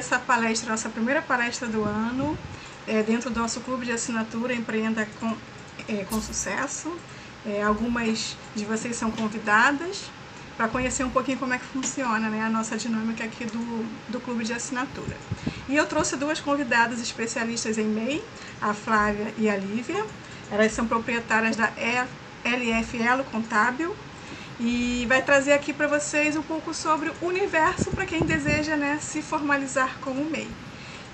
essa palestra, nossa primeira palestra do ano, dentro do nosso clube de assinatura Empreenda com Sucesso. Algumas de vocês são convidadas para conhecer um pouquinho como é que funciona, né, a nossa dinâmica aqui do clube de assinatura. E eu trouxe duas convidadas especialistas em MEI, a Flávia e a Lívia. Elas são proprietárias da LF Elo Contábil e vai trazer aqui para vocês um pouco sobre o universo para quem deseja, né, se formalizar como MEI.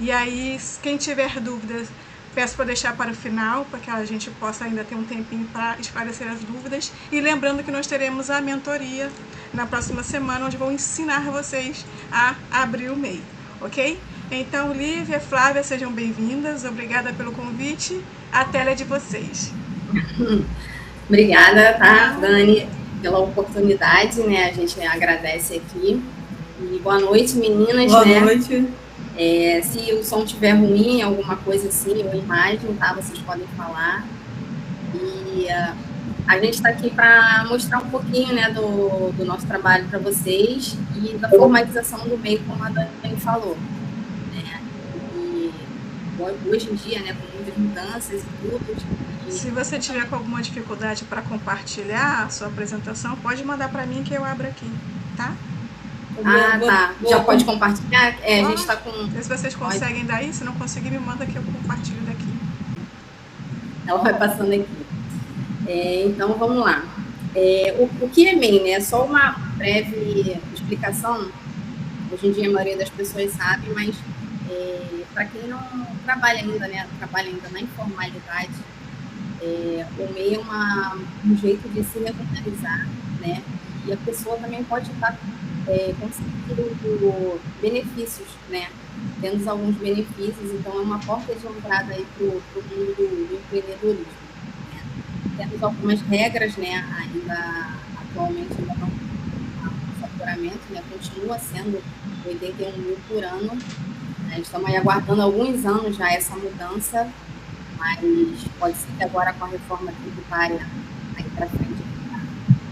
E aí, quem tiver dúvidas, peço para deixar para o final, para que a gente possa ainda ter um tempinho para esclarecer as dúvidas. E lembrando que nós teremos a mentoria na próxima semana, onde vou ensinar vocês a abrir o MEI, ok? Então, Lívia, Flávia, sejam bem-vindas. Obrigada pelo convite. A tela é de vocês. Obrigada, tá, Dani, pela oportunidade, né? A gente agradece aqui. E boa noite, meninas. Boa noite. Se o som estiver ruim, alguma coisa assim, ou imagem, tá? Vocês podem falar. E a gente está aqui para mostrar um pouquinho, né, do nosso trabalho para vocês e da formalização do MEI, como a Dani falou. Né? E hoje em dia, né, com muitas mudanças e tudo. Se você tiver com alguma dificuldade para compartilhar a sua apresentação, pode mandar para mim que eu abro aqui, tá? Tá. Já pode compartilhar? A gente está com... Vê se vocês conseguem daí. Se não conseguir, me manda que eu compartilho daqui. Ela vai passando aqui. Então, vamos lá. O que é MEI, né? Só uma breve explicação. Hoje em dia, a maioria das pessoas sabe, mas para quem não trabalha ainda, né? Trabalha ainda na informalidade, o MEI é um jeito de se regularizar, né? E a pessoa também pode estar conseguindo benefícios, né? Temos alguns benefícios, então é uma porta de entrada aí para o mundo do empreendedorismo. Né? Temos algumas regras, né? Ainda atualmente ainda não, o faturamento, né? Continua sendo 81 mil por ano. Né? Estamos aí aguardando alguns anos já essa mudança, mas pode ser que agora com a reforma tributária aí para frente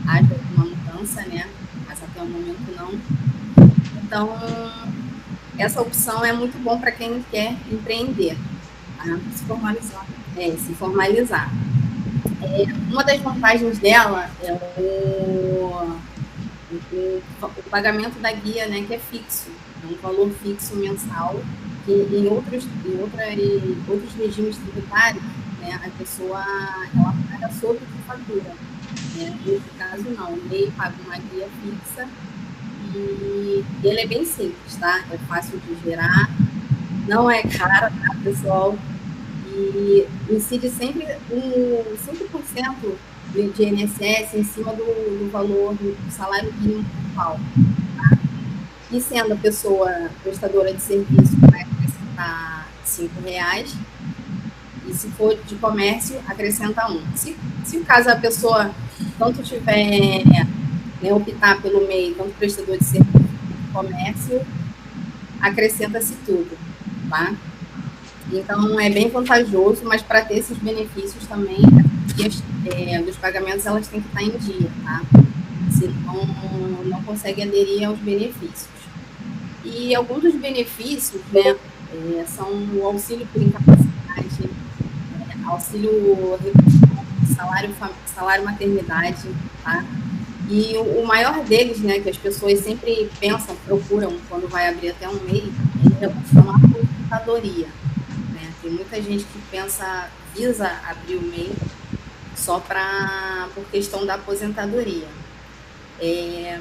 haja alguma mudança, né? Mas até o momento não. Então, essa opção é muito bom para quem quer empreender. Tá? Se formalizar. Se formalizar. Uma das vantagens dela é o pagamento da guia, né, que é fixo. É um valor fixo mensal. E em outros regimes tributários, né, a pessoa ela paga sobre o que fatura. Nesse caso, não. O MEI paga uma guia fixa e ele é bem simples, tá? É fácil de gerar, não é caro, tá, pessoal? E incide sempre 5% de INSS em cima do valor do salário mínimo anual. Tá? E sendo a pessoa prestadora de serviço, vai acrescentar R$5. E se for de comércio, acrescenta 1. Se o caso a pessoa tanto tiver, né, optar pelo MEI, tanto prestador de serviço quanto comércio, acrescenta-se tudo, tá? Então, é bem vantajoso, mas para ter esses benefícios também, dos pagamentos, elas têm que estar em dia, tá? Senão, não consegue aderir aos benefícios. E alguns dos benefícios, né, são o auxílio por incapacidade, auxílio salário maternidade, tá? E o maior deles, né, que as pessoas sempre pensam, procuram quando vai abrir até um MEI, é em relação à aposentadoria, né? Tem muita gente que visa abrir o MEI só por questão da aposentadoria.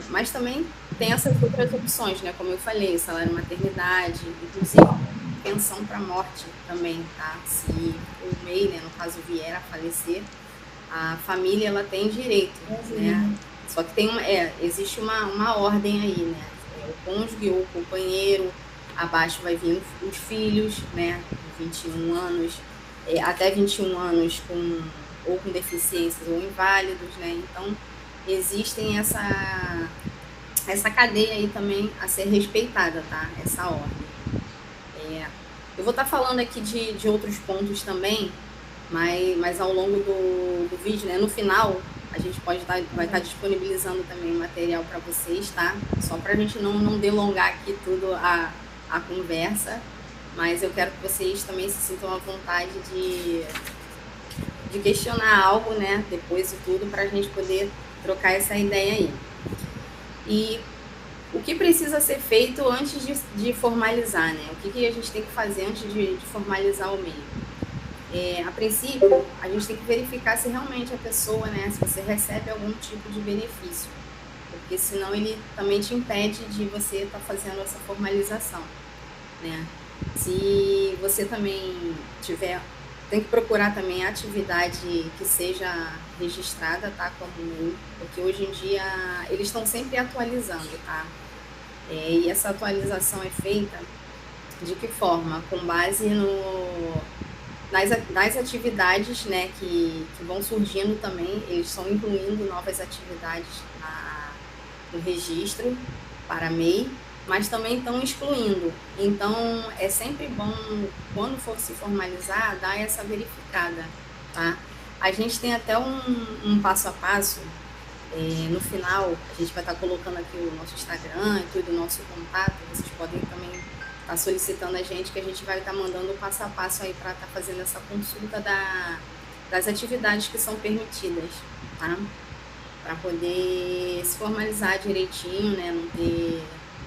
Mas também tem essas outras opções, né? Como eu falei, salário maternidade, inclusive pensão para morte também, tá? Se o MEI, né, no caso, vier a falecer, a família ela tem direito, né? Só que existe uma ordem aí, né? O cônjuge ou o companheiro, abaixo vai vir os filhos, né? 21 anos, até 21 anos ou com deficiências ou inválidos, né? Então, existem essa cadeia aí também a ser respeitada, tá? Essa ordem. Eu vou estar falando aqui de outros pontos também, mas ao longo do vídeo, né? No final, a gente vai estar disponibilizando também material para vocês, tá? Só para a gente não delongar aqui tudo a a conversa, mas eu quero que vocês também se sintam à vontade de questionar algo, né, depois de tudo, para a gente poder trocar essa ideia aí. E o que precisa ser feito antes de formalizar, né? O que a gente tem que fazer antes de formalizar o MEI? A princípio, a gente tem que verificar se realmente a pessoa, né, se você recebe algum tipo de benefício, porque senão ele também te impede de você estar fazendo essa formalização, né? Se você também tem que procurar também a atividade que seja registrada, tá, como MEI, porque hoje em dia eles estão sempre atualizando, tá? E essa atualização é feita de que forma? Com base nas atividades, né, que vão surgindo também, eles estão incluindo novas atividades no registro para MEI, mas também estão excluindo. Então, é sempre bom, quando for se formalizar, dar essa verificada, tá? A gente tem até um passo a passo, no final, a gente vai estar colocando aqui o nosso Instagram e tudo, o nosso contato, vocês podem também estar solicitando a gente, que a gente vai estar mandando o passo a passo aí para estar fazendo essa consulta das atividades que são permitidas, tá? Para poder se formalizar direitinho, né?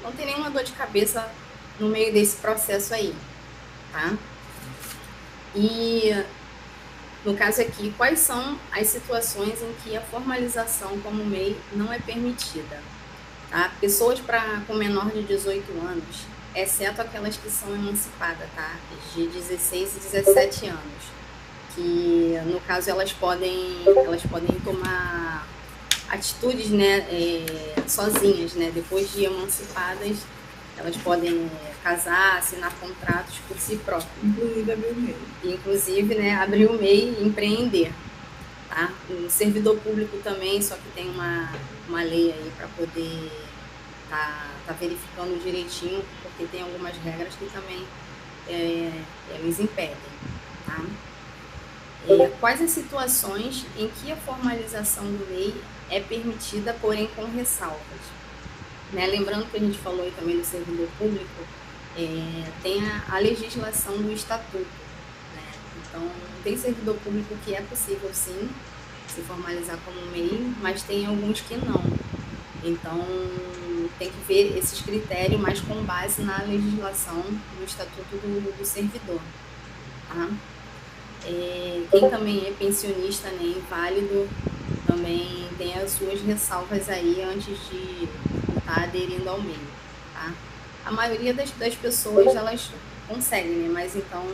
Não ter nenhuma dor de cabeça no meio desse processo aí, tá? E no caso aqui, quais são as situações em que a formalização como MEI não é permitida? Tá? Pessoas com menor de 18 anos, exceto aquelas que são emancipadas, tá? De 16 e 17 anos, que no caso elas podem tomar atitudes, né, sozinhas, né? Depois de emancipadas, elas podem casar, assinar contratos por si próprias. Inclusive abrir o MEI. Inclusive, né, abrir o MEI e empreender, tá? O servidor público também, só que tem uma lei aí para poder tá verificando direitinho, porque tem algumas regras que também eles impedem, tá? Quais as situações em que a formalização do MEI é permitida, porém com ressalvas? Né? Lembrando que a gente falou aí também do servidor público, tem a legislação do estatuto, né? Então, tem servidor público que é possível, sim, se formalizar como MEI, mas tem alguns que não. Então, tem que ver esses critérios, mas com base na legislação do estatuto do servidor, tá? Quem também é pensionista, né, inválido, também tem as suas ressalvas aí antes de estar aderindo ao MEI, tá? A maioria das pessoas, elas conseguem, né? Mas então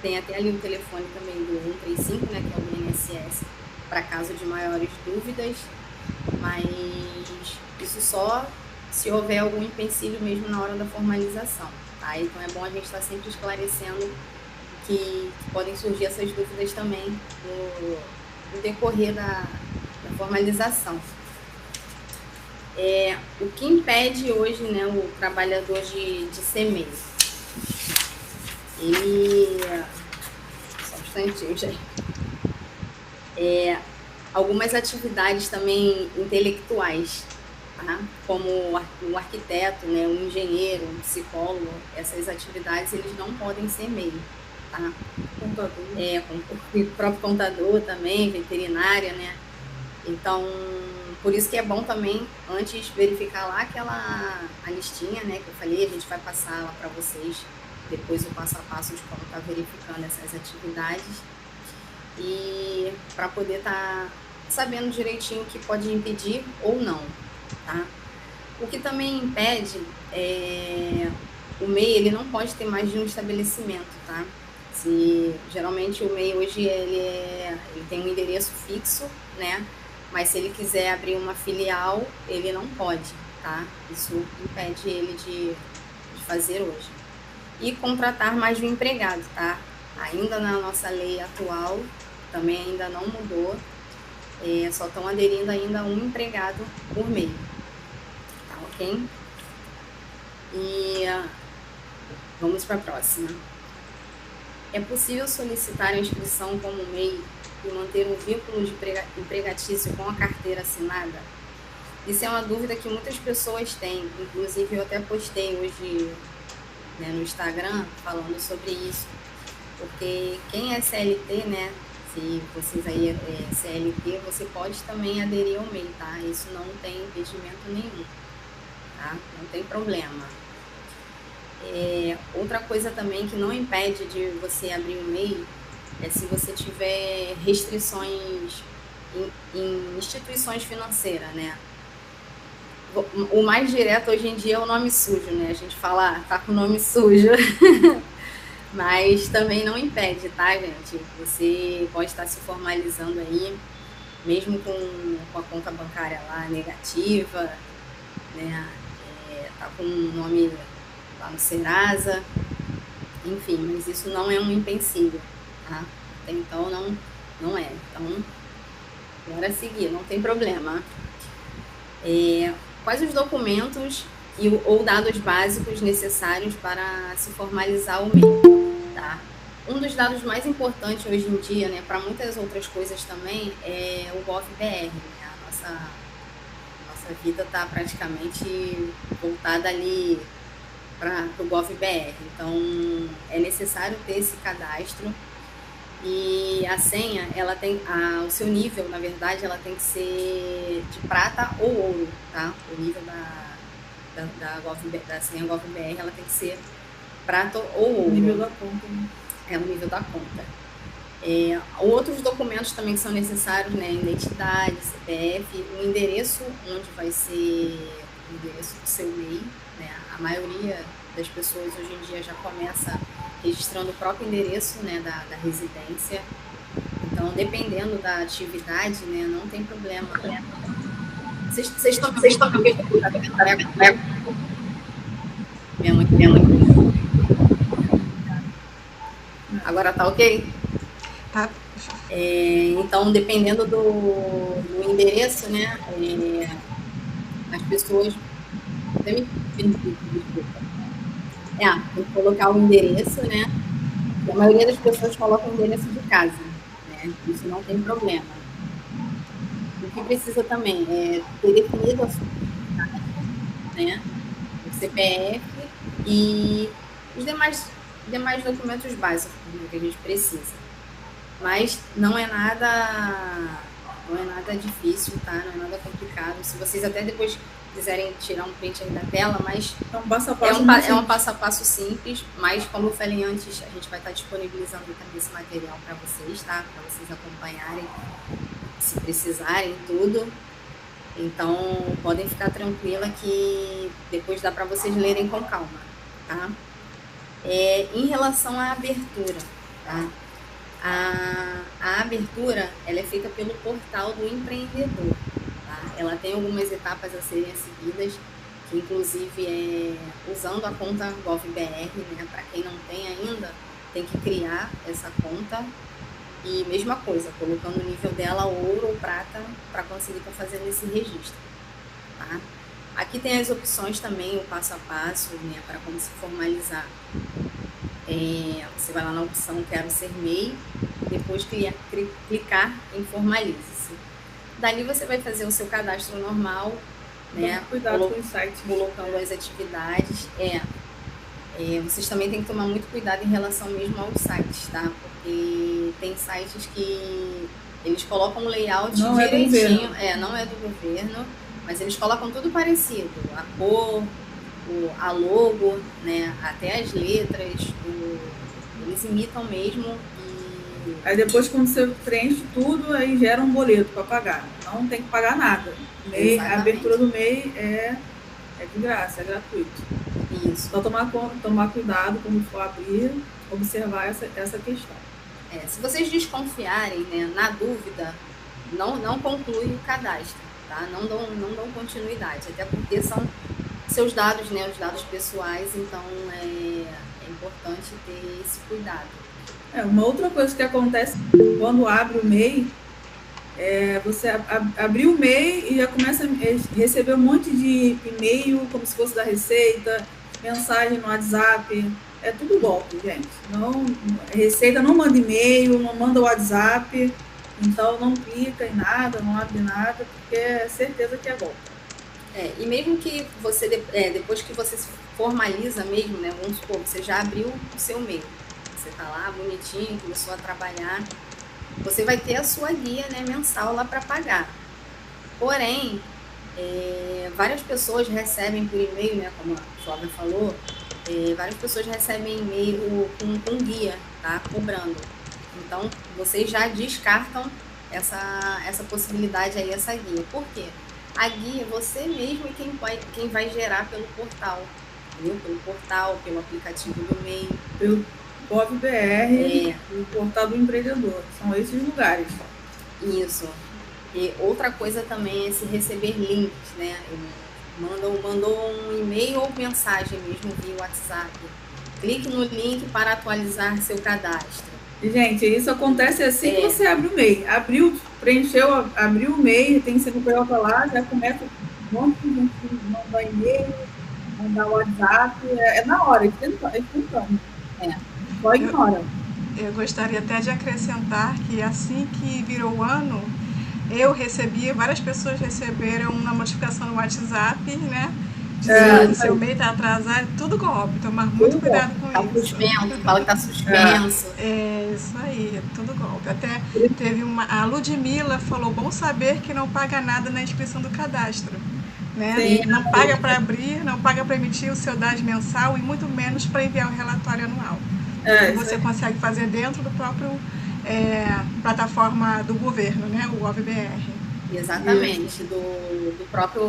tem até ali o telefone também do 135, né, que é o do INSS, para caso de maiores dúvidas, mas isso só se houver algum empecilho mesmo na hora da formalização, tá? Então é bom a gente estar sempre esclarecendo que podem surgir essas dúvidas também no decorrer da formalização. O que impede hoje, né, o trabalhador de ser MEI? Só um instantinho, gente. Algumas atividades também intelectuais, tá? Como o arquiteto, né, o engenheiro, o psicólogo, essas atividades eles não podem ser MEI, tá? O próprio contador também, veterinária, né? Então, por isso que é bom também, antes, verificar lá a listinha, né, que eu falei, a gente vai passar lá para vocês, depois o passo a passo de como tá verificando essas atividades, e para poder estar sabendo direitinho o que pode impedir ou não, tá? O que também impede o MEI, ele não pode ter mais de um estabelecimento, tá? Geralmente o MEI hoje ele tem um endereço fixo, né? Mas se ele quiser abrir uma filial, ele não pode, tá? Isso impede ele de fazer hoje. E contratar mais de um empregado, tá? Ainda na nossa lei atual, também ainda não mudou, só estão aderindo ainda a um empregado por MEI, tá ok? E vamos para a próxima. É possível solicitar a inscrição como MEI e manter um vínculo de empregatício com a carteira assinada? Isso é uma dúvida que muitas pessoas têm, inclusive eu até postei hoje né, no Instagram falando sobre isso, porque quem é CLT, né, se vocês aí é CLT, você pode também aderir ao MEI, tá? Isso não tem impedimento nenhum, tá? Não tem problema. Outra coisa também que não impede de você abrir um MEI é se você tiver restrições em instituições financeiras, né? O mais direto hoje em dia é o nome sujo, né? A gente fala, tá com o nome sujo. Mas também não impede, tá, gente? Você pode estar se formalizando aí, mesmo com a conta bancária lá negativa, né? Tá com o nome lá no Serasa, enfim, mas isso não é um empecilho, tá? Até então não é. Então, bora seguir, não tem problema. Quais os documentos ou dados básicos necessários para se formalizar o MEI, tá? Um dos dados mais importantes hoje em dia, né, para muitas outras coisas também, é o GovBR, né? A nossa vida está praticamente voltada ali para o GovBR. Então, é necessário ter esse cadastro. E a senha, ela tem o seu nível, na verdade, ela tem que ser de prata ou ouro, tá? O nível da senha GovBR, ela tem que ser prata ou ouro. O nível da conta, né? É o nível da conta. Outros documentos também que são necessários, né? Identidade, CPF, o endereço onde vai ser o endereço do seu MEI, né? A maioria das pessoas hoje em dia já começa registrando o próprio endereço, né, da residência. Então, dependendo da atividade, né, não tem problema. Vocês estão minha mãe. Agora tá ok? Tá. Então, dependendo do endereço, né, as pessoas... Desculpa. Tem que colocar o endereço, né? E a maioria das pessoas coloca o endereço de casa, né? Isso não tem problema. O que precisa também é ter definido a sua identidade, né? O CPF e os demais documentos básicos, né, que a gente precisa. Mas não é nada difícil, tá? Não é nada complicado. Se vocês até depois quiserem tirar um print aí da tela, mas é um passo a passo é um passo a passo simples, mas como eu falei antes, a gente vai estar disponibilizando também esse material para vocês, tá? Para vocês acompanharem, se precisarem, tudo. Então, podem ficar tranquila que depois dá para vocês lerem com calma, tá? Em relação à abertura, tá? A abertura, ela é feita pelo portal do empreendedor. Ela tem algumas etapas a serem seguidas, que inclusive é usando a conta GovBR, né? Para quem não tem ainda, tem que criar essa conta e mesma coisa, colocando o nível dela ouro ou prata para conseguir estar fazendo esse registro, tá? Aqui tem as opções também, o passo a passo, né? Para como se formalizar. Você vai lá na opção Quero Ser MEI, depois clicar em Formalize-se. Dali você vai fazer o seu cadastro normal, né? Cuidado com os sites. Colocando as atividades. Vocês também têm que tomar muito cuidado em relação mesmo aos sites, tá? Porque tem sites que eles colocam um layout não direitinho. Não é do governo, mas eles colocam tudo parecido. A cor, a logo, né? Até as letras. Eles imitam mesmo. Aí depois, quando você preenche tudo, aí gera um boleto para pagar. Não tem que pagar nada. A abertura do MEI é de graça, é gratuito. Isso. Só tomar cuidado quando for abrir, observar essa questão. Se vocês desconfiarem, né, na dúvida, não conclui o cadastro, tá? Não dão continuidade, até porque são seus dados, né, os dados pessoais, então é importante ter esse cuidado. Uma outra coisa que acontece quando abre o MEI, você abrir o MEI e já começa a receber um monte de e-mail, como se fosse da Receita, mensagem no WhatsApp, é tudo golpe, gente. A Receita não manda e-mail, não manda WhatsApp, então não clica em nada, não abre nada, porque é certeza que é golpe. E mesmo que você, depois que você se formaliza mesmo, né? Vamos supor, você já abriu o seu e-mail, você tá lá bonitinho, começou a trabalhar, você vai ter a sua guia, né, mensal lá para pagar. Porém, várias pessoas recebem por e-mail, né, como a Flávia falou, várias pessoas recebem e-mail com guia, tá, cobrando. Então, vocês já descartam essa possibilidade aí, essa guia. Por quê? A guia, você mesmo é quem vai gerar pelo portal, entendeu? Pelo portal, pelo aplicativo do MEI. Pelo GovBR, o portal do empreendedor. São esses lugares. Isso. E outra coisa também é se receber links, né? Mandou um e-mail ou mensagem mesmo via WhatsApp. Clique no link para atualizar seu cadastro. Gente, isso acontece assim que você abre o MEI. Preencheu, abriu o MEI, tem CNPJ lá, já começa um monte de gente mandar e-mail, mandar WhatsApp, na hora, espontâneo. Só ignora. Eu gostaria até de acrescentar que assim que virou o ano, várias pessoas receberam uma notificação no WhatsApp, né? Dizendo que seu MEI está atrasado, tudo golpe, tomar muito cuidado com isso. Suspenso, fala que está suspenso. Isso aí, tudo golpe. Até teve a Ludmilla falou, bom saber que não paga nada na inscrição do cadastro. Né? Sim, não paga para abrir, não paga para emitir o seu DAS mensal e muito menos para enviar o relatório anual. Você consegue fazer dentro do próprio plataforma do governo, né? O GovBR. Exatamente, do próprio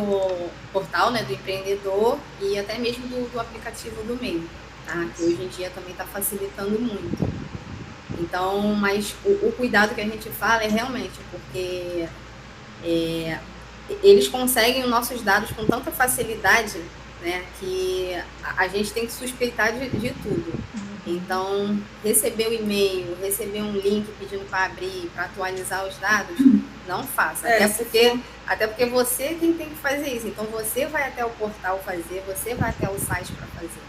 portal, né, do empreendedor e até mesmo do aplicativo do MEI, tá? Que hoje em dia também está facilitando muito. Então, mas o cuidado que a gente fala é realmente porque eles conseguem os nossos dados com tanta facilidade, né, que a gente tem que suspeitar de tudo. Então, receber o e-mail, receber um link pedindo para abrir, para atualizar os dados, não faça. Até porque você é quem tem que fazer isso. Então, você vai até o portal fazer, você vai até o site para fazer.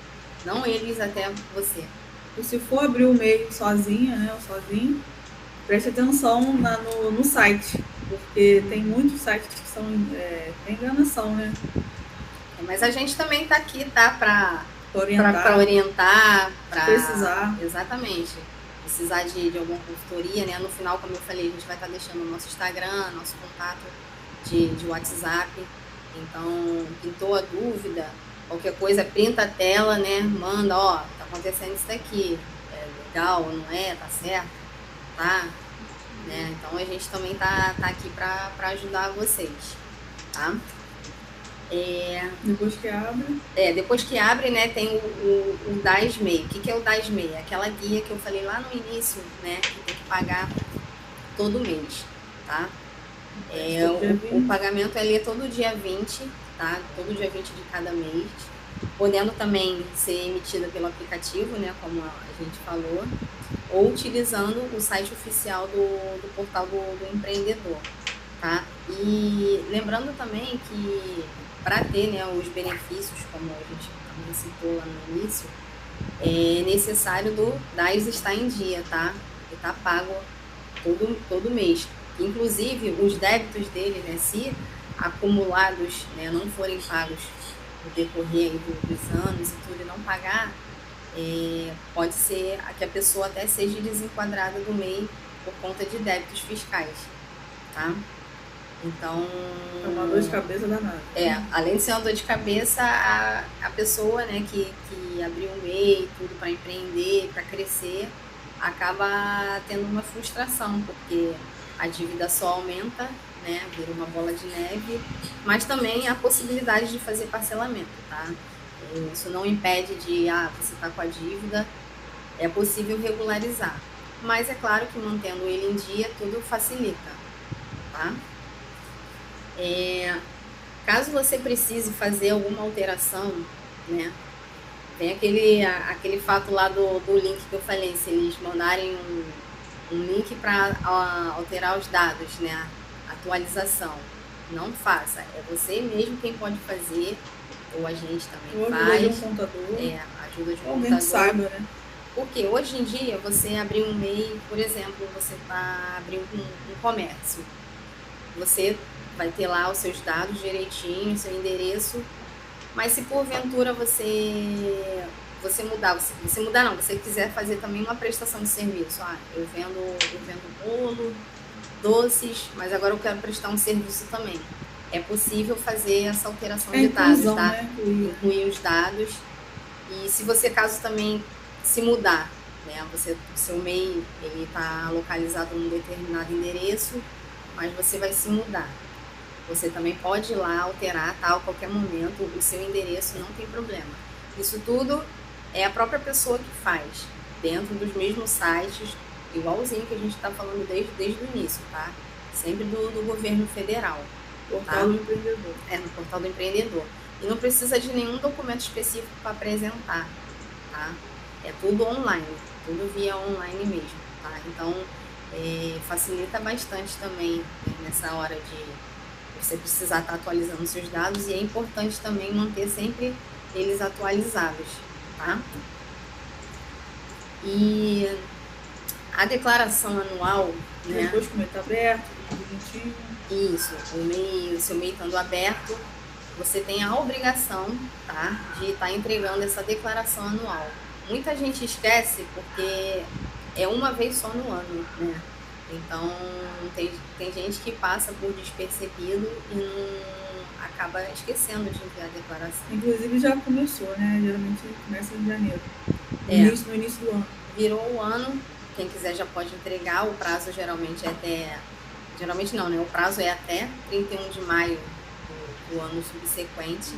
Não eles até você. E se for abrir o e-mail sozinha, né, ou sozinho, preste atenção no site. Porque tem muitos sites que são tem enganação, né? Mas a gente também está aqui, tá? Para orientar, para precisar. Exatamente. Precisar de alguma consultoria, né? No final, como eu falei, a gente vai estar deixando o nosso Instagram, nosso contato de WhatsApp. Então, pintou a dúvida, qualquer coisa, printa a tela, né? Manda, tá acontecendo isso daqui. É legal, não é? Tá certo? Tá? Né? Então, a gente também tá aqui para ajudar vocês, tá? Depois que abre, né, tem o DAS MEI. O que é o DAS MEI? É aquela guia que eu falei lá no início, né, que tem que pagar todo mês, tá? O pagamento ali é todo dia 20, tá? Todo dia 20 de cada mês, podendo também ser emitida pelo aplicativo, né, como a gente falou, ou utilizando o site oficial do portal do empreendedor, tá? E lembrando também que para ter, né, os benefícios, como a gente também citou lá no início, é necessário do DAS estar em dia, tá? E tá pago todo mês. Inclusive, os débitos dele, né, se acumulados, né, não forem pagos no decorrer dos anos e tudo, e não pagar, pode ser que a pessoa até seja desenquadrada do MEI por conta de débitos fiscais, tá? Então, é uma dor de cabeça danada. Além de ser uma dor de cabeça, a pessoa, né, que abriu um MEI, tudo para empreender, para crescer, acaba tendo uma frustração, porque a dívida só aumenta, né, vira uma bola de neve, mas também a possibilidade de fazer parcelamento, tá? Isso não impede de, você está com a dívida, é possível regularizar. Mas é claro que mantendo ele em dia, tudo facilita, tá? Caso você precise fazer alguma alteração, né, tem aquele fato lá do link que eu falei, se eles mandarem um link para alterar os dados, né, atualização, não faça, é você mesmo quem pode fazer, ou a gente também faz. Ajuda de um contador. Ajuda de um alguém contador. Que saiba, né? Porque hoje em dia, você abrir um MEI, por exemplo, você está abrindo um comércio, você vai ter lá os seus dados direitinho, seu endereço. Mas se porventura você mudar não, você quiser fazer também uma prestação de serviço. Eu vendo bolo, doces, mas agora eu quero prestar um serviço também. É possível fazer essa alteração de dados, tá? Né? Incluir os dados. E se você, caso também se mudar, né? O seu MEI, ele está localizado num determinado endereço, mas você vai se mudar. Você também pode ir lá alterar, tá? A qualquer momento, o seu endereço, não tem problema. Isso tudo é a própria pessoa que faz, dentro dos mesmos sites, igualzinho que a gente está falando desde o início, tá? Sempre do governo federal. Portal do empreendedor. No portal do empreendedor. E não precisa de nenhum documento específico para apresentar, tá? É tudo online, tudo via online mesmo, tá? Então, facilita bastante também, né, nessa hora de você precisar estar atualizando seus dados, e é importante também manter sempre eles atualizados, tá? E a declaração anual, né? Depois que o MEI está aberto, tudo bonitinho. Isso, o seu MEI estando aberto, você tem a obrigação, tá, de estar entregando essa declaração anual. Muita gente esquece porque é uma vez só no ano, né? Então, tem gente que passa por despercebido e não acaba esquecendo de enviar a declaração. Inclusive já começou, né? Geralmente começa em janeiro. No início do ano. Virou o ano, quem quiser já pode entregar, o prazo geralmente é até... Geralmente não, né? O prazo é até 31 de maio do ano subsequente,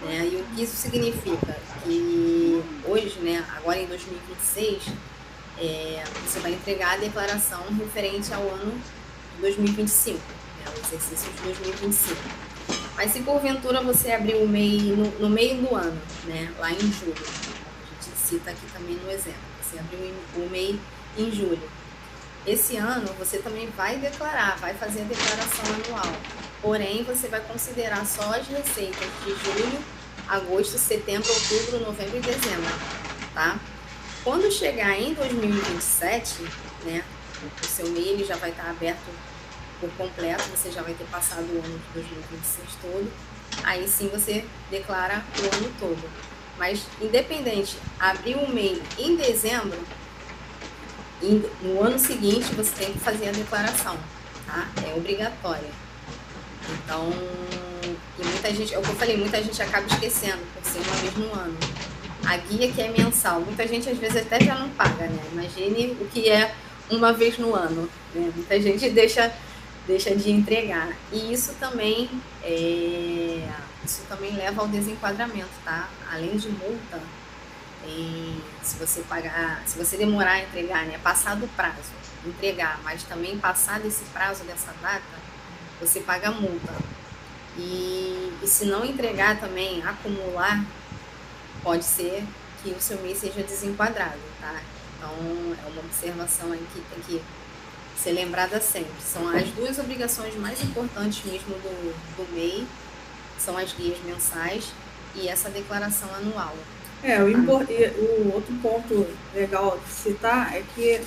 né? E o que isso significa? Que hoje, né, agora em 2026, você vai entregar a declaração referente ao ano de 2025, né, o exercício de 2025. Mas se porventura você abrir o MEI no meio do ano, né, lá em julho, a gente cita aqui também no exemplo, você abriu o MEI em julho. Esse ano você também vai declarar, vai fazer a declaração anual, porém você vai considerar só as receitas de julho, agosto, setembro, outubro, novembro e dezembro, tá? Quando chegar em 2027, né, o seu MEI ele já vai estar aberto por completo, você já vai ter passado o ano de 2026 todo, aí sim você declara o ano todo. Mas, independente, abrir o MEI em dezembro, no ano seguinte você tem que fazer a declaração, tá? É obrigatória. Então, e muita gente, é o que eu falei, muita gente acaba esquecendo por ser uma vez no ano. A guia que é mensal, muita gente às vezes até já não paga, né? Imagine o que é uma vez no ano, né? Muita gente deixa de entregar. E isso também leva ao desenquadramento, tá? Além de multa, se você demorar a entregar, né? Passar do prazo, entregar, mas também passar desse prazo, dessa data, você paga multa. E se não entregar também, acumular, pode ser que o seu MEI seja desenquadrado, tá? Então, é uma observação aí que tem que ser lembrada sempre. São as duas obrigações mais importantes mesmo do MEI, são as guias mensais e essa declaração anual. O outro ponto legal de citar é que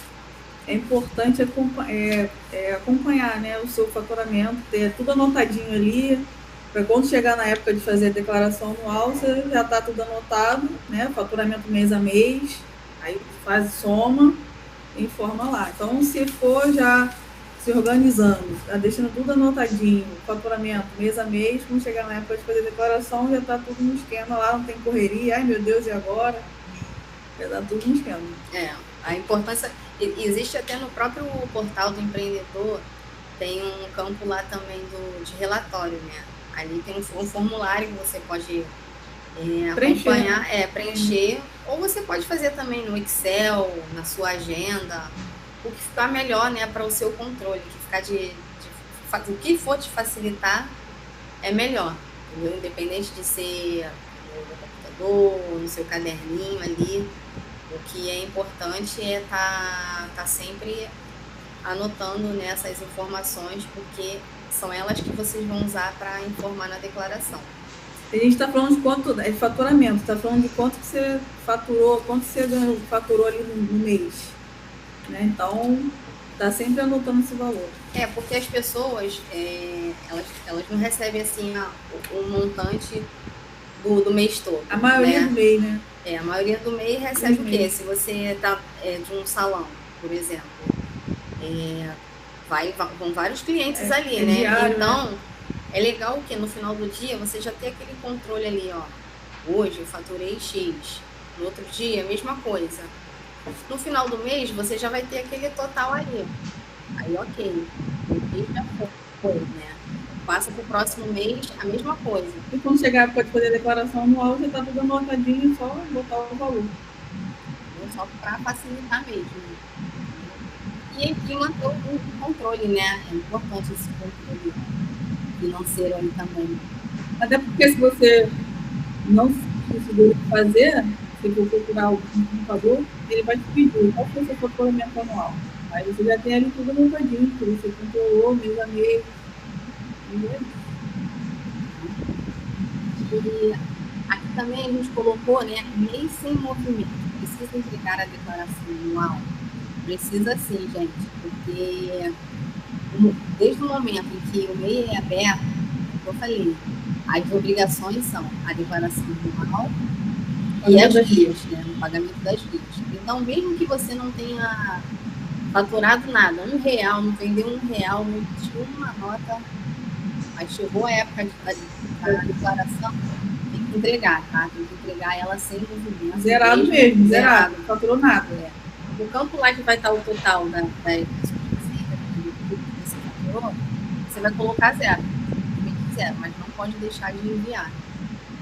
é importante acompanhar, né, o seu faturamento, ter tudo anotadinho ali, para quando chegar na época de fazer a declaração anual, você já está tudo anotado, né? Faturamento mês a mês, aí faz soma e informa lá. Então, se for já se organizando, tá deixando tudo anotadinho, faturamento mês a mês, quando chegar na época de fazer a declaração, já está tudo no esquema lá, não tem correria, ai meu Deus, e agora? Já está tudo no esquema. A importância, existe até no próprio portal do empreendedor, tem um campo lá também de relatório, né? Ali tem um formulário que você pode acompanhar, preencher, ou você pode fazer também no Excel, na sua agenda, o que ficar melhor, né, para o seu controle, o que for te facilitar é melhor, entendeu? Independente de ser no computador, no seu caderninho ali, o que é importante é tá sempre anotando, né, essas informações, porque são elas que vocês vão usar para informar na declaração. A gente está falando de quanto é faturamento, está falando de quanto que você faturou, quanto você faturou ali no mês, né? Então, Tá sempre anotando esse valor. Porque as pessoas, elas não recebem assim o montante do mês todo. A maioria né? do mês, né? A maioria do mês recebe o quê? mês. Se você tá de um salão, por exemplo, vão vários clientes ali, né? Diário, então, né? é legal que no final do dia você já tem aquele controle ali, ó. Hoje eu faturei X, no outro dia a mesma coisa. No final do mês você já vai ter aquele total ali. Aí, ok, o mês já foi, né? Passa para o próximo mês a mesma coisa. E quando chegar para fazer a declaração anual, você tá tudo anotadinho, só botar o valor. Só para facilitar mesmo. E manter o controle, né? É importante esse controle financeiro aí também. Até porque se você não conseguir fazer, se for procurar o computador, ele vai te pedir qual foi o seu faturamento anual. Aí você já tem ali tudo anotadinho, que você controlou mês a mês. E aqui também a gente colocou, né, mês sem movimento. Precisa entregar a declaração anual? Precisa sim, gente, porque desde o momento em que o MEI é aberto, como eu falei, as obrigações são a declaração anual e as guias, né, o pagamento das guias. Então, mesmo que você não tenha faturado nada, R$1, não vendeu R$1, não emitiu uma nota, mas chegou a época da declaração, tem que entregar, tá? Tem que entregar ela sem movimento. Zerado mesmo, zerado, não faturou nada. No campo lá que vai estar o total da você faturou, você vai colocar zero, mas não pode deixar de enviar,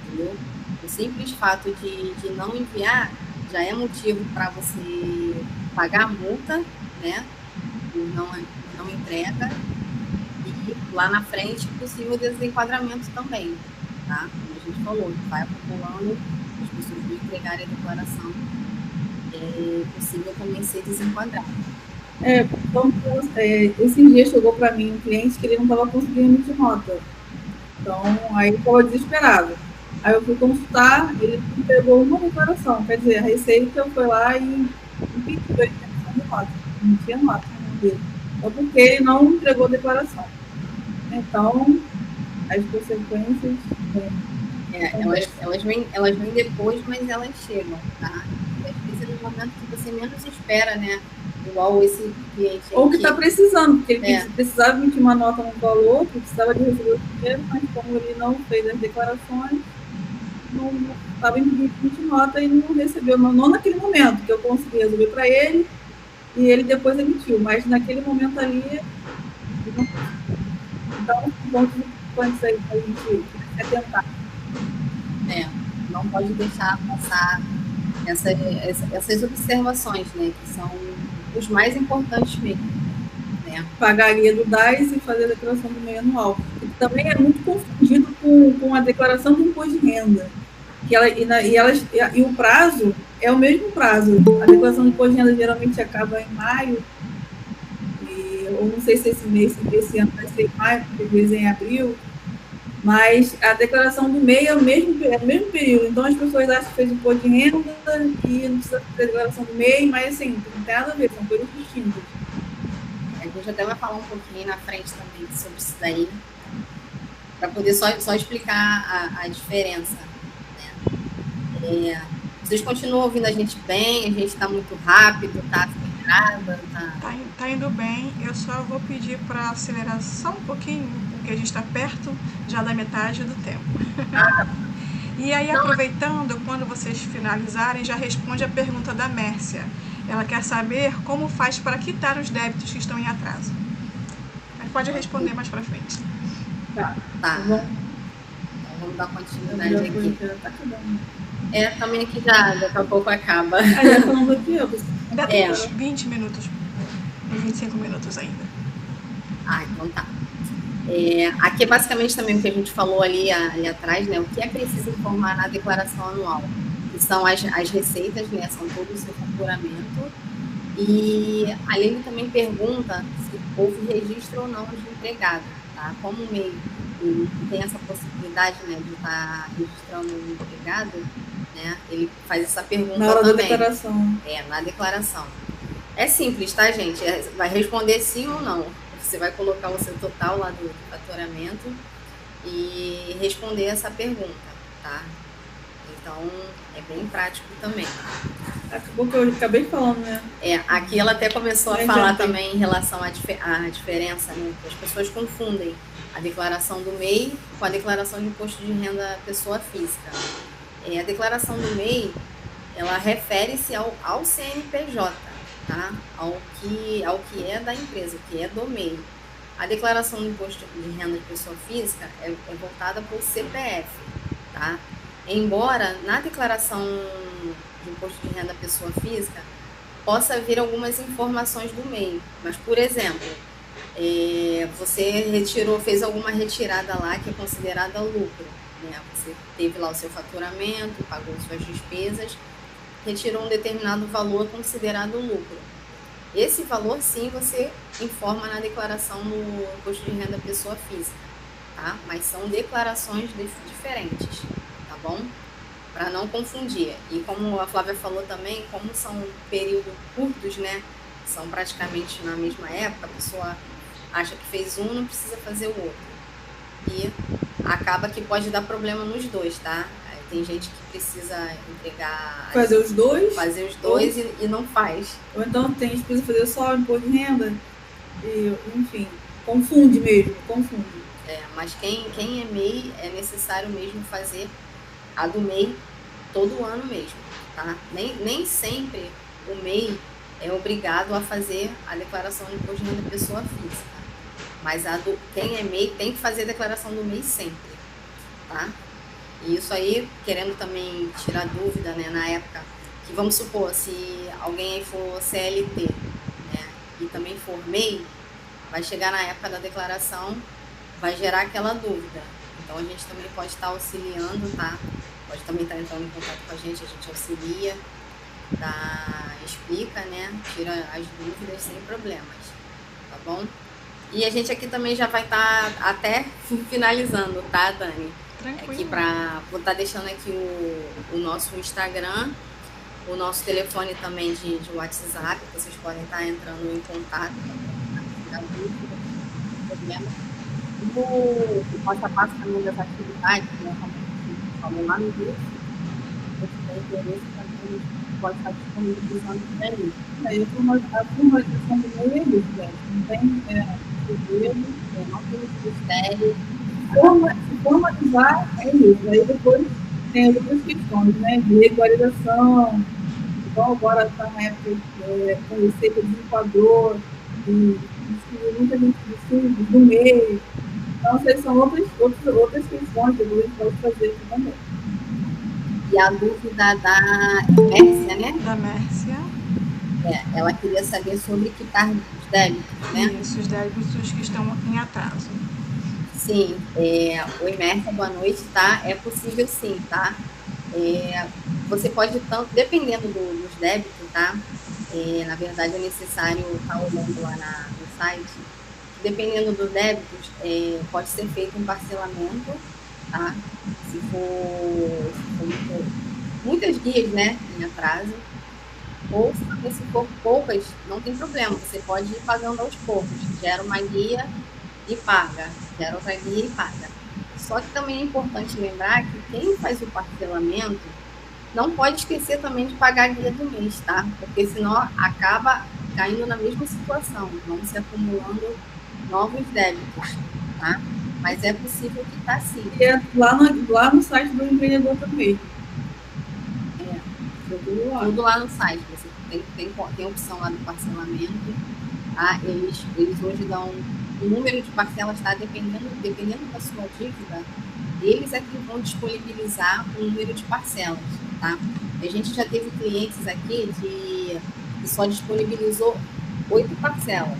entendeu? O simples fato de não enviar já é motivo para você pagar a multa, né? Por não entrega, e lá na frente possível desenquadramento também, tá? Como a gente falou, vai acumulando, as pessoas não entregarem a declaração, é possível também ser desenquadrado. Então, esse dia chegou para mim um cliente que ele não estava conseguindo emitir nota. Então, aí ele estava desesperado. Aí eu fui consultar, ele entregou uma declaração, quer dizer, a Receita foi lá e impediu a emissão de nota, não tinha nota dele. Só porque ele não entregou a declaração. Então, as consequências... Elas vêm depois, mas elas chegam, tá? Às vezes é no momento que você menos espera, né? Igual esse cliente. Ou que está precisando, porque ele precisava emitir uma nota no valor, precisava de receber o dinheiro, mas como ele não fez as declarações, não estava impedido de emitir nota e não recebeu, não naquele momento, que eu consegui resolver para ele, e ele depois emitiu, mas naquele momento ali, ele não conseguiu. Então, pontos importantes aí para a gente atentar. Não pode deixar passar essas observações, né, que são os mais importantes mesmo. Né? Pagaria do DAS e fazer a declaração do MEI anual. E também é muito confundido com a declaração do imposto de renda. E o prazo é o mesmo prazo. A declaração do imposto de renda geralmente acaba em maio, eu não sei se esse ano vai ser em maio, porque às vezes é em abril, mas a declaração do MEI é o mesmo período. Então, as pessoas acham que fez imposto de renda e não precisa fazer a declaração do MEI, mas, assim, não tem nada a ver, são coisas distintas. A gente até vai falar um pouquinho na frente também sobre isso daí, para poder só explicar a diferença. Né? Vocês continuam ouvindo a gente bem? A gente está muito rápido, está acelerada? Tá indo bem. Eu só vou pedir para acelerar só um pouquinho, porque a gente está perto já da metade do tempo. E aí, aproveitando, quando vocês finalizarem, já responde a pergunta da Mércia. Ela quer saber como faz para quitar os débitos que estão em atraso. Mas pode responder mais para frente. Tá. Então, vamos dar continuidade aqui. Tá acabando. Também aqui daqui a pouco acaba. Já falando aqui, Ainda tem uns 20 minutos, uns 25 minutos ainda. Então tá. Aqui é basicamente também o que a gente falou ali atrás, né? O que é preciso informar na declaração anual, que são as receitas, né? São todo o seu faturamento. E ali ele também pergunta se houve registro ou não de empregado, tá? Como o MEI tem essa possibilidade, né, de estar registrando o empregado, né? Ele faz essa pergunta na hora também. Da declaração. Na declaração. É simples, tá, gente? Vai responder sim ou não. Você vai colocar o seu total lá do faturamento e responder essa pergunta, tá? Então, é bem prático também. Acabou que eu acabei falando, né? Aqui ela até começou a falar também em relação à diferença, né? Que as pessoas confundem a declaração do MEI com a declaração de imposto de renda pessoa física. A declaração do MEI, ela refere-se ao CNPJ, tá? Ao que é da empresa, o que é do MEI. A declaração do imposto de renda de pessoa física é voltada para o CPF, tá? Embora na declaração de imposto de renda pessoa física possa vir algumas informações do MEI, mas, por exemplo, você fez alguma retirada lá que é considerada lucro, né? Você teve lá o seu faturamento, pagou suas despesas, retirou um determinado valor considerado lucro. Esse valor, sim, você informa na declaração do imposto de renda pessoa física, tá? Mas são declarações diferentes, tá bom? Para não confundir. E como a Flávia falou também, como são períodos curtos, né? São praticamente na mesma época, a pessoa acha que fez um, não precisa fazer o outro. E acaba que pode dar problema nos dois, tá? Tem gente que precisa entregar... Fazer os dois? Fazer os dois e não faz. Ou então tem gente que precisa fazer só o imposto de renda. E, enfim, confunde mesmo, confunde. Mas quem é MEI, é necessário mesmo fazer a do MEI todo ano mesmo, tá? Nem sempre o MEI é obrigado a fazer a declaração de imposto de renda pessoa física. Mas quem é MEI tem que fazer a declaração do MEI sempre, tá? E isso aí, querendo também tirar dúvida, né, na época, que vamos supor, se alguém aí for CLT, né, e também for MEI, vai chegar na época da declaração, vai gerar aquela dúvida. Então, a gente também pode estar auxiliando, tá? Pode também estar entrando em contato com a gente auxilia, explica, né, tira as dúvidas sem problemas, tá bom? E a gente aqui também já vai estar até finalizando, tá, Dani? Tranquilo. Aqui vou estar deixando aqui o nosso Instagram, o nosso telefone também de WhatsApp, que vocês podem estar entrando em contato, o passo a passo também das atividades, né, como a gente falou lá no grupo, se tiver interesse também pode estar disponibilizando também. A formalização do MEI é isso, gente. Não tem segredo, não tem mistério. Se formalizar é isso. Aí depois tem outras questões, né? De regularização. Então agora está na época com receita de enquadro, muita gente precisa do MEI. Então, essas são outras questões que a gente pode fazer aqui também. E a dúvida da Mércia, né? Da Mércia. Ela queria saber sobre quitar os débitos, né? Isso, os débitos que estão em atraso. Sim. Oi, Mércia, boa noite, tá? É possível sim, tá? Você pode, dependendo dos débitos, tá? Na verdade, é necessário estar olhando lá no site. Dependendo dos débitos, pode ser feito um parcelamento, tá? Se for muitas guias, né, em atraso, ou se for poucas, não tem problema, você pode ir pagando aos poucos, gera uma guia e paga, gera outra guia e paga. Só que também é importante lembrar que quem faz o parcelamento não pode esquecer também de pagar a guia do mês, tá? Porque senão acaba caindo na mesma situação, vão se acumulando novos débitos, tá? Mas é possível quitar sim. E lá no site do empreendedor também. Tudo lá no site. Você tem a opção lá do parcelamento, tá? Eles hoje dão o número de parcelas, tá? Dependendo da sua dívida, eles é que vão disponibilizar o número de parcelas, tá? A gente já teve clientes aqui que só disponibilizou 8 parcelas.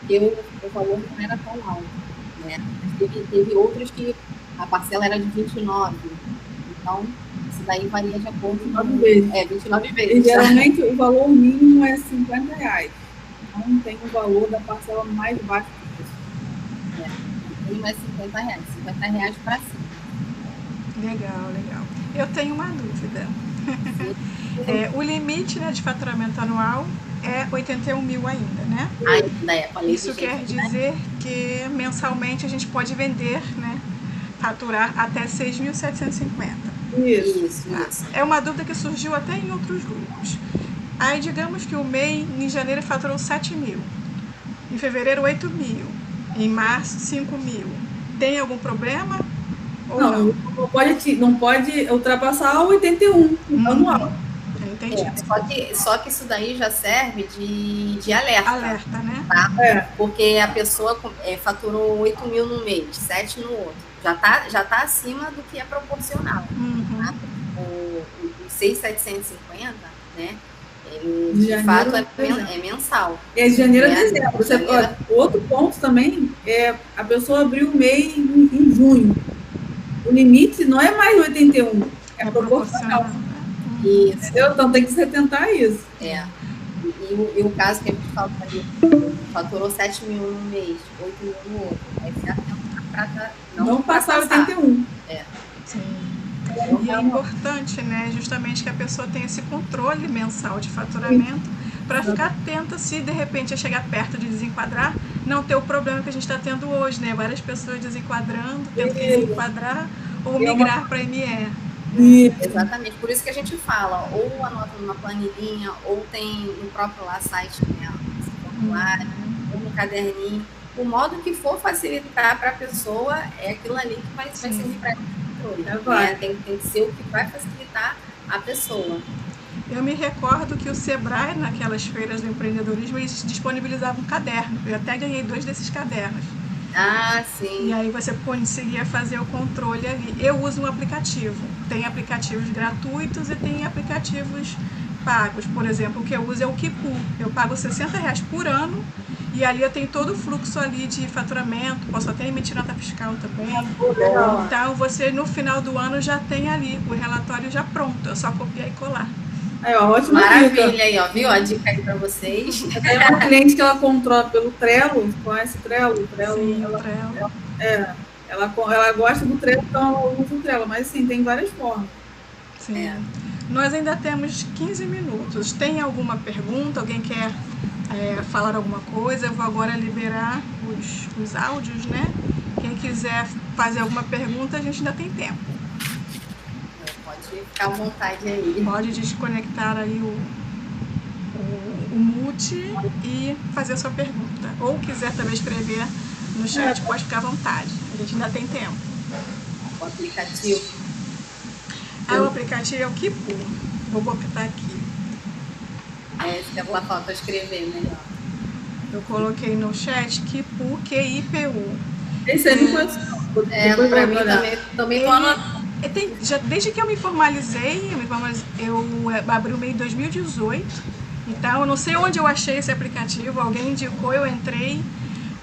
Porque o valor não era tão alto, né? Teve outros que a parcela era de 29, então isso daí varia de acordo com 29 vezes. 29 vezes. E geralmente o valor mínimo é R$50. Não tem o valor da parcela mais baixa que isso. O mínimo é R$50, R$50 para cima. Legal. Eu tenho uma dúvida. O limite, né, de faturamento anual é 81 mil ainda, né? Ainda é, com a lei Isso quer vigente, né? dizer que mensalmente a gente pode vender, né? Faturar até 6.750. Isso. Isso. É uma dúvida que surgiu até em outros grupos. Aí digamos que o MEI em janeiro faturou 7 mil, em fevereiro 8 mil, em março 5 mil. Tem algum problema ou não? Não pode ultrapassar o 81 anual. Entendi. Só que isso daí já serve de alerta. Alerta, né? Tá? Porque a pessoa faturou 8 mil no mês, 7 no outro. Já tá acima do que é proporcional. Tá? O 6.750, né? Ele, de fato, é mensal. É de janeiro a dezembro. Outro ponto também é a pessoa abriu o MEI em junho. O limite não é mais 81, é proporcional. Isso. Entendeu? Então tem que se atentar a isso. E o caso que a gente fala ali, faturou 7 mil no mês, 8 mil no outro. Aí se atenta para não passar 81. Sim. E é importante, né, justamente que a pessoa tenha esse controle mensal de faturamento para ficar atenta se de repente chegar perto de desenquadrar, não ter o problema que a gente está tendo hoje, né? Várias pessoas desenquadrando, tendo que desenquadrar ou migrar para ME. Exatamente, por isso que a gente fala, ou anota numa planilhinha, ou tem no próprio lá site, né, formulário, ou no caderninho. O modo que for facilitar para a pessoa é aquilo ali que vai servir para controle. Tem que ser o que vai facilitar a pessoa. Eu me recordo que o Sebrae, naquelas feiras do empreendedorismo, eles disponibilizavam um caderno. Eu até ganhei 2 desses cadernos. Ah, sim. E aí você conseguia fazer o controle ali. Eu uso um aplicativo. Tem aplicativos gratuitos e tem aplicativos pagos. Por exemplo, o que eu uso é o Kipu. Eu pago R$60 por ano e ali eu tenho todo o fluxo ali de faturamento. Posso até emitir nota fiscal também. Então você no final do ano já tem ali o relatório já pronto. É só copiar e colar. Ótima Maravilha dica. Aí, ó, viu? A dica aí para vocês. Eu tenho uma cliente que ela controla pelo Trello, conhece o Trello? Sim, o Trello. Ela gosta do Trello, então ela usa o Trello, mas sim, tem várias formas. Sim. Nós ainda temos 15 minutos. Tem alguma pergunta? Alguém quer falar alguma coisa? Eu vou agora liberar os áudios, né? Quem quiser fazer alguma pergunta, a gente ainda tem tempo. Pode ficar à vontade aí. Pode desconectar aí o mute e fazer a sua pergunta. Ou quiser também escrever no chat, pode ficar à vontade. A gente ainda tem tempo. O aplicativo? O aplicativo é o Kipu. Vou botar aqui. Se ela falta escrever melhor. Eu coloquei no chat Kipu, Q-I-P-U. Esse aí não conheço. Para mim também tô anotando. Desde que eu me formalizei, eu abri o MEI em 2018, então eu não sei onde eu achei esse aplicativo, alguém indicou, eu entrei,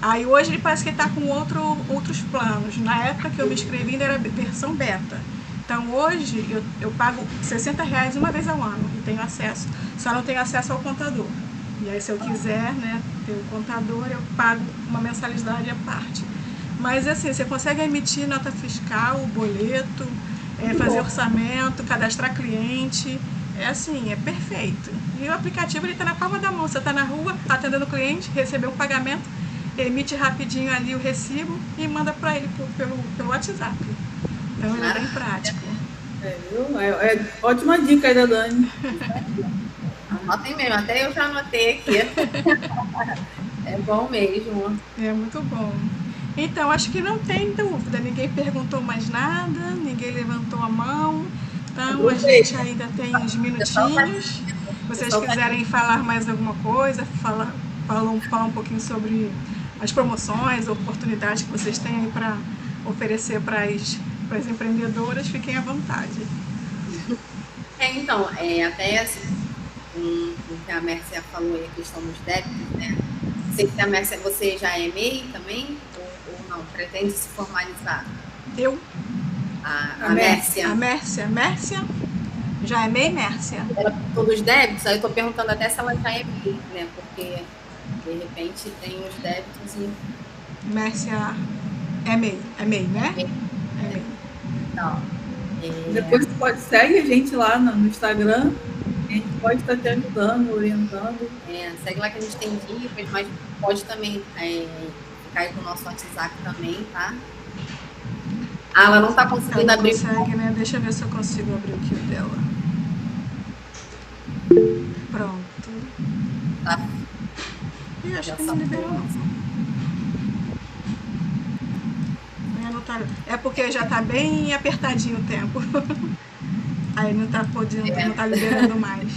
aí hoje ele parece que está com outros planos. Na época que eu me inscrevi ainda era versão beta, então hoje eu pago R$60 uma vez ao ano e tenho acesso, só não tenho acesso ao contador. E aí se eu quiser, né, ter o contador, eu pago uma mensalidade à parte. Mas assim, você consegue emitir nota fiscal, boleto, fazer orçamento, cadastrar cliente, é perfeito. E o aplicativo está na palma da mão, você está na rua, atendendo o cliente, recebeu um pagamento, emite rapidinho ali o recibo e manda para ele pelo WhatsApp. Então ele é bem prático. Ótima dica aí da Dani. Anotem mesmo, até eu já anotei aqui. É bom mesmo. É muito bom. Então, acho que não tem dúvida, ninguém perguntou mais nada, ninguém levantou a mão, então a gente ainda tem uns minutinhos. Se vocês quiserem falar mais alguma coisa, falar um pouquinho sobre as promoções, oportunidades que vocês têm aí para oferecer para as empreendedoras, fiquem à vontade. Então, até assim, o que a Mércia falou aí, a questão dos débitos, né? Não sei se a Mércia, você já é MEI também? Ou não? Pretende se formalizar? Eu? A Mércia. A Mércia? Já é MEI, Mércia? Ela perguntou dos débitos, aí eu estou perguntando até se ela já é MEI, né? Porque, de repente, tem os débitos e... Mércia é MEI, né? É MEI. Então, depois você segue a gente lá no Instagram, A gente pode estar te ajudando, orientando. Segue lá que a gente tem dicas, mas pode também ficar aí com o nosso WhatsApp também, tá? Ela não está conseguindo ela abrir. Consegue, né? Deixa eu ver se eu consigo abrir o Q dela. Pronto. Tá. Ih, acho que não liberou, não. É porque já tá bem apertadinho o tempo. Aí não tá podendo, não tá liberando mais.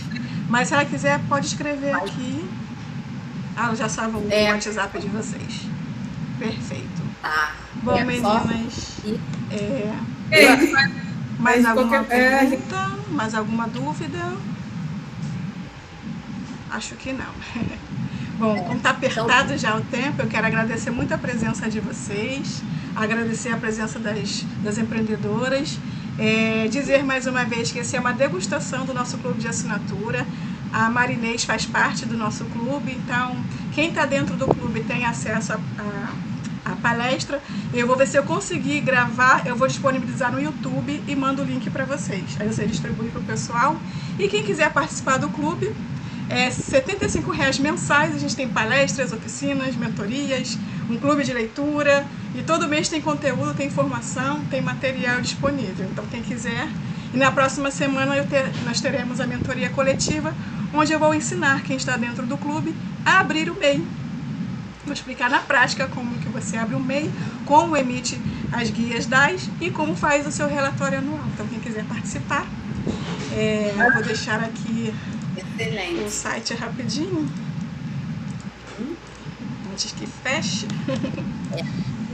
Mas se ela quiser, pode escrever aqui. Ela já salva o WhatsApp de vocês. Perfeito. Tá. Bom, meninas. Mais alguma pergunta? Mais alguma dúvida? Acho que não. Bom, como está apertado já o tempo, eu quero agradecer muito a presença de vocês, agradecer a presença das empreendedoras, dizer mais uma vez que essa é uma degustação do nosso clube de assinatura. A Marinês faz parte do nosso clube, então quem está dentro do clube tem acesso a palestra. Eu vou ver se eu conseguir gravar, eu vou disponibilizar no YouTube e mando o link para vocês. Aí você distribui para o pessoal. E quem quiser participar do clube, R$ 75,00 mensais. A gente tem palestras, oficinas, mentorias, um clube de leitura. E todo mês tem conteúdo, tem informação, tem material disponível. Então quem quiser. E na próxima semana nós teremos a mentoria coletiva, onde eu vou ensinar quem está dentro do clube a abrir o MEI. Vou explicar na prática como que você abre um MEI, como emite as guias DAS e como faz o seu relatório anual. Então, quem quiser participar, eu vou deixar aqui o site rapidinho, antes que feche.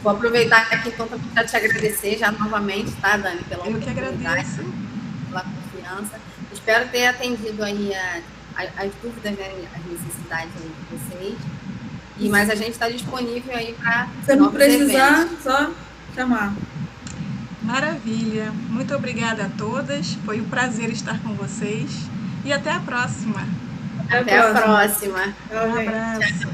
Vou aproveitar aqui então para te agradecer já novamente, tá, Dani? Eu que agradeço. Pela confiança. Espero ter atendido aí as dúvidas, né, as necessidades aí de vocês. Mas a gente está disponível aí para se não precisar, só chamar. Maravilha. Muito obrigada a todas. Foi um prazer estar com vocês. E até a próxima. Até a próxima. Um abraço.